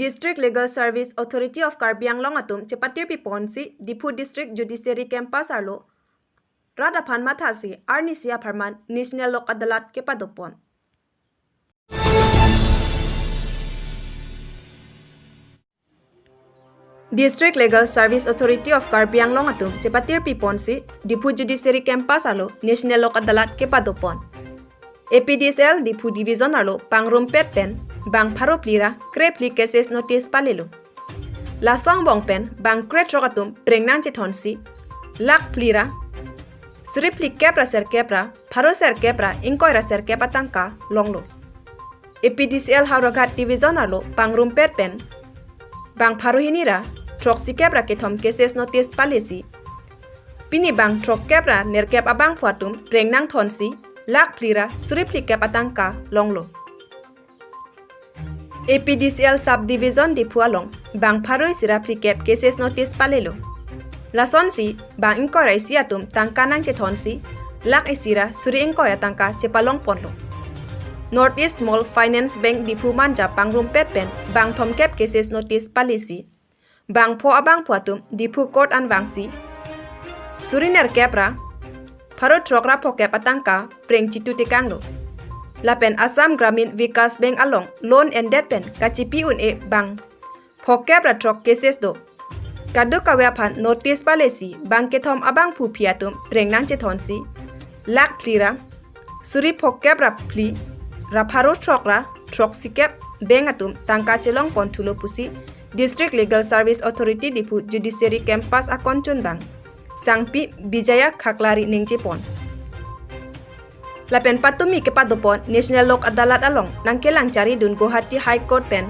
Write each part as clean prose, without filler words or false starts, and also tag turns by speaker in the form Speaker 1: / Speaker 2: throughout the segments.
Speaker 1: District Legal Service Authority of Karbi Anglong atum chepatirpisi si Diphu District Judiciary Campus arlo rat aphan mathasi arnisi apharman National Lok Adalat kepadopon. District Legal Service Authority of Karbi Anglong atum chepatirpisi si Diphu Judiciary Campus arlo National Lok Adalat kepadopon. Apdcl Diphu Division arlo pangrumpetpen bangphu plira krepli cases notice palelo. Laso angbong bang kretrokatum apreng nangchethonsi lak plira suripli kepra ser kepra pharo ser kepra inkoira ser atangka longlo. Apdcl hawraghat division arlo pangrumpetpen bangphu hinira troksi kepra kethom cases notice palesi. Pini bang trok kepra nerkep abangphu atum phreng nangthonsi lak plira suripli atangka longlo. Apdcl subdivision Diphu along bangphu sirapli kep cases notice palelo. Lasonsi bang inkoira isi atum tangka nangchethonsi lak isira suri inkoira atangka chepalongponlo. Northeast Small Finance Bank Diphu manja pangrumpetpen bang thom kep cases notice palesi. Bangphu abangphu atum Diphu court and vangsi suri nerkepra pharo trokra phokep atangka apreng chetu tekanglo. Lapen Assam Gramin Vikas Bank along loan and debt pen kachipi un bang phokep ratrok cases do kadu kawaphan notice palesi bang kethom abangphu phiatum apreng nangchethonsi lak plira suri phokep rapli rapharo trokra trok sikep bank atum tangka chepalongponlo pusi District Legal Service Authority Diphu Judiciary Campus akonchun bang sangpi bijaya khaklari ningchepon. Lapen patumi kepadopon National Lok Adalat along nangkelangchari dun Guwahati High Court pen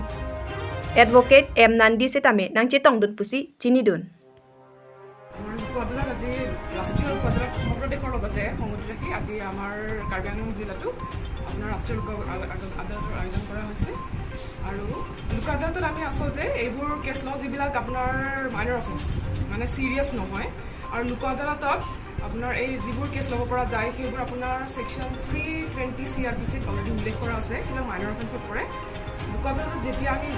Speaker 1: Advocate M Nandi setame nangchetong dun pusi chini dun.
Speaker 2: Adalat আজি ৰাষ্ট্ৰীয় adalat সমগ্ৰ দেশৰ লগতে সংগতি ৰাখি আজি আমাৰ কাৰ্বি আংলং জিলাটো আপোনাৰ ৰাষ্ট্ৰীয় লোক আদালতৰ আয়োজন কৰা হৈছে আৰু লোক আদালতত আমি আচলতে এইবোৰ কেছ লওঁ যিবিলাক আপোনাৰ মাইনৰ অফেন্স মানে সিৰিয়াছ নহয় আৰু লোক আদালতত আপোনাৰ এই যিবোৰ কেছ ল'ব পৰা যায় সেইবোৰ আপোনাৰ সেকশন 320 CRPCত অলৰেডি উল্লেখ কৰা আছে সেইবিলাক মাইনৰ অফেন্সত পৰে লোক আদালতত যেতিয়া আমি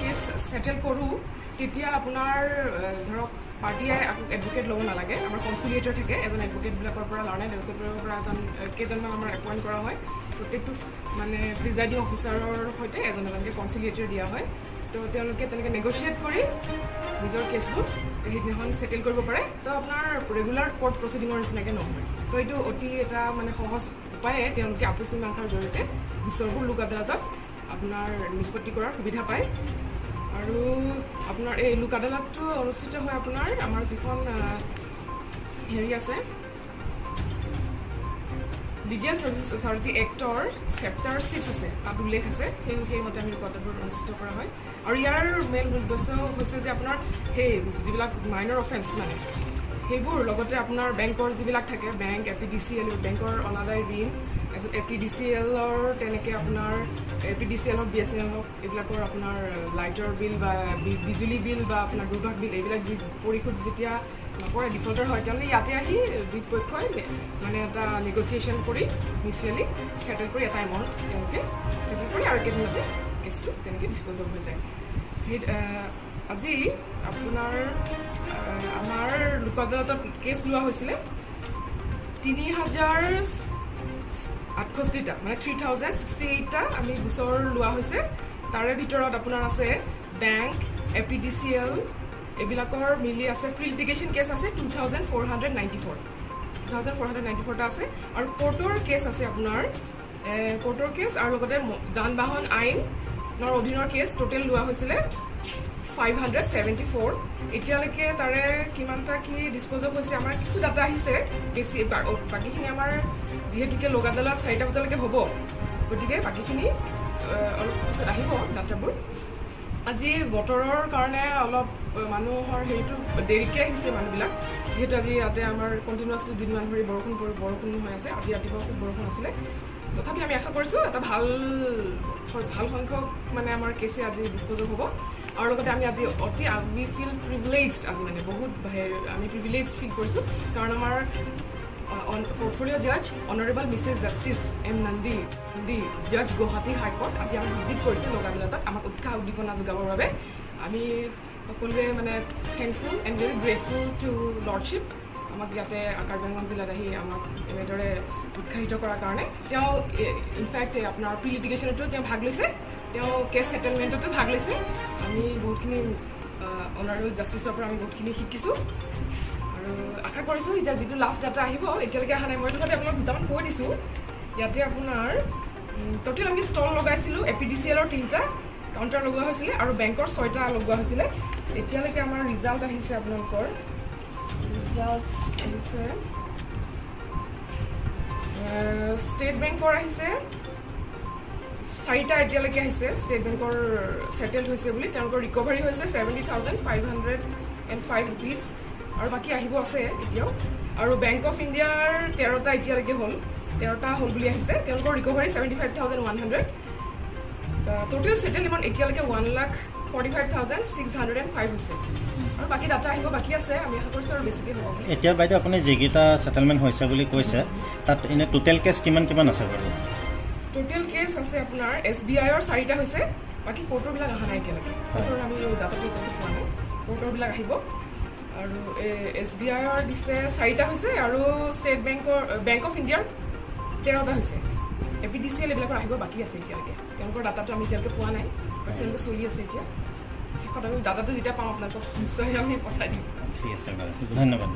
Speaker 2: কেছ সেটেল কৰোঁ তেতিয়া আপোনাৰ ধৰক পাৰ্টিয়ে এডভোকেট ল'ব নালাগে আমাৰ কনচিলিয়েটৰ থাকে এজন এডভোকেটবিলাকৰ পৰা লাৰ্ণেড এডভোকেটৰ পৰা এজন কেইজনমান আমাৰ এপইণ্ট কৰা হয় প্ৰত্যেকটো মানে প্ৰিজাইডিং অফিচাৰৰ সৈতে এজনকে কনচিলিয়েটৰ দিয়া হয় তো তেওঁলোকে তেনেকৈ নেগোচিয়েট কৰি নিজৰ কেছবোৰ সেইদিনাখন সেটেল কৰিব পাৰে তো আপোনাৰ ৰেগুলাৰ কোৰ্ট প্ৰচিডিঙৰ নিচিনাকৈ নহয় তো এইটো অতি এটা মানে সহজ উপায়ে তেওঁলোকে আপোচ মীমাংসাৰ জৰিয়তে গোচৰবোৰ লোক আদালতত আপোনাৰ নিষ্পত্তি কৰাৰ সুবিধা পায় আৰু আপোনাৰ এই লোক আদালতটো অনুষ্ঠিত হয় আপোনাৰ আমাৰ যিখন হেৰি আছে লিগেল সাৰ্ভিসেস অথৰিটি এক্টৰ চেপ্টাৰ 6 আছে তাত উল্লেখ আছে সেইমতে আমি লোক আদালত অনুষ্ঠিত কৰা হয় আৰু ইয়াৰ মেইন উদ্দেশ্য হৈছে যে আপোনাৰ সেই যিবিলাক মাইনৰ অফেন্স মানে সেইবোৰ লগতে আপোনাৰ বেংকৰ যিবিলাক থাকে বেংক এপিডিচিএল বেংকৰ অনাদায় ঋণ এপিডিচিএলৰ তেনেকৈ আপোনাৰ এপিডিচিএলৰ বিএছএল হওক এইবিলাকৰ আপোনাৰ লাইটৰ বিল বা বিজুলী বিল বা আপোনাৰ দুৰ্ভাগ বিল এইবিলাক যি পৰিশোধ যেতিয়া নকৰে ডিফল্টাৰ হয় তেওঁলোকে ইয়াতে আহি দুই পক্ষই মানে এটা নেগচিয়েশ্যন কৰি মিউচুৱেলি সেটেল কৰি এটা এমাউণ্ট তেওঁলোকে সেটেল কৰি আৰু কেইদিনতে কেছটো তেনেকৈ ডিছপ'জ হৈ যায় সেই আজি আপোনাৰ আমাৰ লোক আদালতত কেছ লোৱা হৈছিলে 3068টা মানে 3068টা আমি গোচৰ লোৱা হৈছে তাৰে ভিতৰত আপোনাৰ আছে বেংক এপিডিচিএল এইবিলাকৰ মিলি আছে প্ৰি লিটিগেশ্যন কেছ আছে 2494টা আছে আৰু কোৰ্টৰ কেছ আছে আপোনাৰ কোৰ্টৰ কেছ আৰু লগতে যান বাহন আইনৰ অধীনৰ কেছ টোটেল লোৱা হৈছিলে 574 এতিয়ালৈকে তাৰে কিমানটা কি ডিসপোজ হৈছে আমাৰ কিছু ডাটা আহিছে বেছি বাকিখিনি আমাৰ যেহেতুকে লোক আদালত 4টা বজালৈকে হ'ব গতিকে বাকিখিনি অলপ পিছত আহিব ডাটাবোৰ আজি বতৰৰ কাৰণে অলপ মানুহৰ হেৰিটো দেৰিকৈ আহিছে মানুহবিলাক যেহেতু আজি ইয়াতে আমাৰ কণ্টিনিউৱাছলি দুদিনমান ধৰি বৰষুণ হৈ আছে আজি ৰাতিপুৱা খুব বৰষুণ আছিলে তথাপি আমি আশা কৰিছোঁ এটা ভাল সংখ্যক মানে আমাৰ কেছে আজি ডিসপোজ হ'ব আৰু লগতে আমি আজি অতি উই ফিল প্ৰিভিলেজড আজি মানে বহুত আমি প্ৰিভিলেজড ফিল কৰিছোঁ কাৰণ আমাৰ portfolio judge, Honorable Mrs. Justice M. Nandi, the Judge Guwahati High Court, আজি আমি ভিজিট কৰিছোঁ লোক আদালতত আমাক উৎসাহ উদ্দীপনা যোগাবৰ বাবে আমি সকলোৱে মানে thankful and very grateful to lordship আমাক ইয়াতে কাৰ্বি আংলং জিলাত আহি আমাক এনেদৰে উৎসাহিত কৰাৰ কাৰণে তেওঁ ইনফেক্ট আপোনাৰ প্ৰি লিটিগেশ্যনতো তেওঁ ভাগ লৈছে তেওঁ কেছ ছেটেলমেণ্টতো ভাগ লৈছে আমি বহুতখিনি অনাৰেবল জাষ্টিছৰ পৰা আমি বহুতখিনি শিকিছোঁ আৰু আশা কৰিছোঁ এতিয়া যিটো লাষ্ট ডাটা আহিব এতিয়ালৈকে অহা নাই মই তথাপি আপোনাক দুটামান কৈ দিছোঁ ইয়াতে আপোনাৰ টোটেল আমি ষ্টল লগাইছিলোঁ APDCLৰ 3টা কাউণ্টাৰ লগোৱা হৈছিলে আৰু বেংকৰ 6টা লগোৱা হৈছিলে এতিয়ালৈকে আমাৰ ৰিজাল্ট আহিছে আপোনালোকৰ ৰিজাল্ট আহিছে ষ্টেট বেংকৰ আহিছে 4টা এতিয়ালৈকে আহিছে ষ্টেট বেংকৰ সেটেলড হৈছে বুলি তেওঁলোকৰ ৰিকভাৰী হৈছে 70,505 rupees আৰু বাকি আহিব আছে এতিয়াও আৰু বেংক অফ ইণ্ডিয়াৰ 13টা এতিয়ালৈকে হ'ল 13টা হ'ল বুলি আহিছে তেওঁলোকৰ ৰিকভাৰী 75,100 টোটেল সেটেল এমাউণ্ট এতিয়ালৈকে 1,45,605 হৈছে আৰু বাকি ডাটা আহিব বাকি আছে আমি আশা কৰিছোঁ আৰু বেছিকৈ হ'ব
Speaker 3: এতিয়া বাইদেউ আপুনি যিকেইটা সেটেলমেণ্ট হৈছে বুলি কৈছে তাত এনে টোটেল কেছ কিমান আছে বাৰু
Speaker 2: টোটেল কেছ আছে আপোনাৰ SBIৰ 4টা হৈছে বাকি কোৰ্টৰবিলাক অহা নাই এতিয়ালৈকে কোৰ্টৰ আমি ডাটাটো পোৱা নাই কোৰ্টৰবিলাক আহিব আৰু SBIৰ দিছে 4টা হৈছে আৰু ষ্টেট বেংক অফ ইণ্ডিয়াৰ 13টা হৈছে APDCL এইবিলাকৰ আহিব বাকি আছে এতিয়ালৈকে তেওঁলোকৰ ডাটাটো আমি এতিয়ালৈকে পোৱা নাই তেওঁলোকে চলি আছে এতিয়া শেষত আমি ডাটাটো যেতিয়া পাওঁ আপোনালোকক নিশ্চয় আমি পঠাই দিম
Speaker 3: ঠিক আছে বাৰু ধন্যবাদ